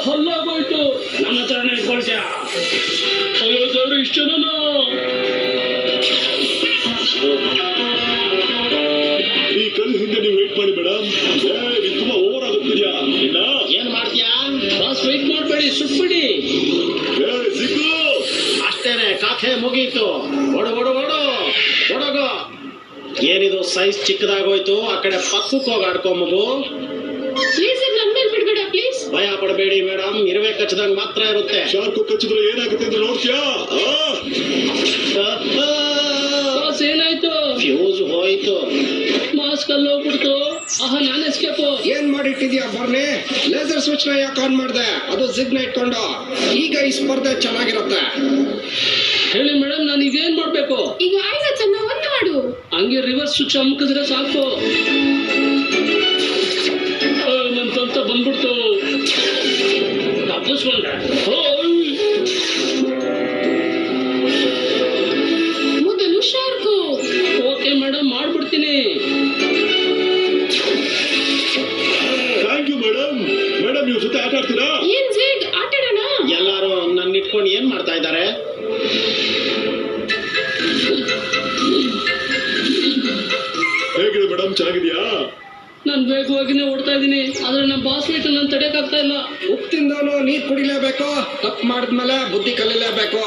ಹಲ್ಲಾಗೋಯ್ತು. ನನ್ನ ಹತ್ರನೇ ಇಟ್ಕೊಳ್ತೀಯ? ಅಯ್ಯೋ ದೇವ್ರು, ಇಷ್ಟು ಜನ. ಈ ಕಲ್ ಹಿಂದೆ ನೀವು ವೇಟ್ ಮಾಡಿ ಮೇಡಮ್. ನೀವು ತುಂಬಾ ಓವರ್ ಆಗುತ್ತಿದ್ಯಾ? ಇನ್ನ ಏನ್ ಮಾಡ್ತೀಯಾ? ಬಾಸ್ ವೇಟ್ ಮಾಡ್ಬೇಡಿ, ಸುಟ್ಬಿಡಿ. ಸಿಕ್ಕು ಅಷ್ಟೇನೆ, ಕಥೆ ಮುಗೀತು. ಓಡು ಓಡು ಓಡು ಓಡೋಗು. ಏನಿದು ಸೈಜ್ ಚಿಕ್ಕದಾಗೋಯ್ತು? ಆ ಕಡೆ ಪಕ್ಕಕ್ಕೆ ಹೋಗಿ ಆಡ್ಕೊ ಮಗು. ಪ್ಲೀಸ್ ನನ್ನ ಮೇಲೆ ಬಿಡ್ಬೇಡ ಪ್ಲೀಸ್. ಭಯ ಪಡಬೇಡಿ ಮೇಡಮ್, ಇರುವೆ ಕಚ್ಚದಂಗ್ ಮಾತ್ರ ಇರುತ್ತೆ. ಶಾರ್ಕು ಕಚ್ಚಿದ್ರೆ ಏನಾಗುತ್ತೆ ಅಂತ ನೋಡ್ತೀಯಾ? ಬಾಸ್ ಏನಾಯ್ತು? ಫ್ಯೂಸ್ ಹೋಯ್ತು. ಮಾಸ್ಕ್ ಅಲ್ಲಿ ಹೋಗ್ಬಿಡ್ತು. ಆಹಾ, ನಾನು ಎಸ್ಕೇಪು. ಏನ್ ಮಾಡಿಟ್ಟಿದ್ಯಾ ಬರ್ನಿ? ಲೇಸರ್ ಸ್ವಿಚ್ ನ ಯಾಕೆ ಆನ್ ಮಾಡ್ದೆ? ಅದು ಜಿಗ್ ನ ಇಟ್ಕೊಂಡು. ಈಗ ಈ ಸ್ಪರ್ಧೆ ಚೆನ್ನಾಗಿರುತ್ತೆ. ಹೇಳಿ ಮೇಡಮ್, ನಾನು ಇದೇನ್ ಮಾಡ್ಬೇಕು? ಈಗ ಆಯ್ತಾ ಚೆನ್ನ ಒಂದು ಮಾಡು. ಹಂಗೆ ರಿವರ್ಸ್ ಸ್ವಿಚ್ ಅಮ್ಕಿದ್ರೆ ಸಾಕು. ನನ್ ತಂತ ಬಂದ್ಬಿಡ್ತು. ತಪ್ಪಿಸ್ಕೊಂಡೆ. ಮೊದಲು ಶಾರ್ಕು. ಓಕೆ ಮೇಡಮ್, ಮಾಡ್ಬಿಡ್ತೀನಿ. Thank you madam. ಮೇಡಮ್ ನೀವು ಜೊತೆ ಆಟ ಆಡ್ತೀರಾ? ಏನ್ ಜಿಗ್ ಆಟಾಡೋಣ? ಎಲ್ಲಾರು ನನ್ನ ಇಟ್ಕೊಂಡು ಏನ್ ಮಾಡ್ತಾ ಇದ್ದಾರೆ? ಹೇಗಿದೆ ಮೇಡಮ್, ಚೆನ್ನಾಗಿದ್ಯಾ? ನಾನು ವೇಗವಾಗಿನೇ ಓಡ್ತಾ ಇದ್ದೀನಿ, ಆದ್ರೆ ನಮ್ಮ ಬಾಸ್ ವೇಟ್ ನಾನು ತಡೆಯಕ್ಕಾಗ್ತಾ ಇಲ್ಲ. ಉಪ್ಪಿಂದವನು ನೀರ್ ಕುಡಿಲೇಬೇಕು. ತಪ್ಪು ಮಾಡಿದ್ಮೇಲೆ ಬುದ್ಧಿ ಕಲಿಲೇಬೇಕು.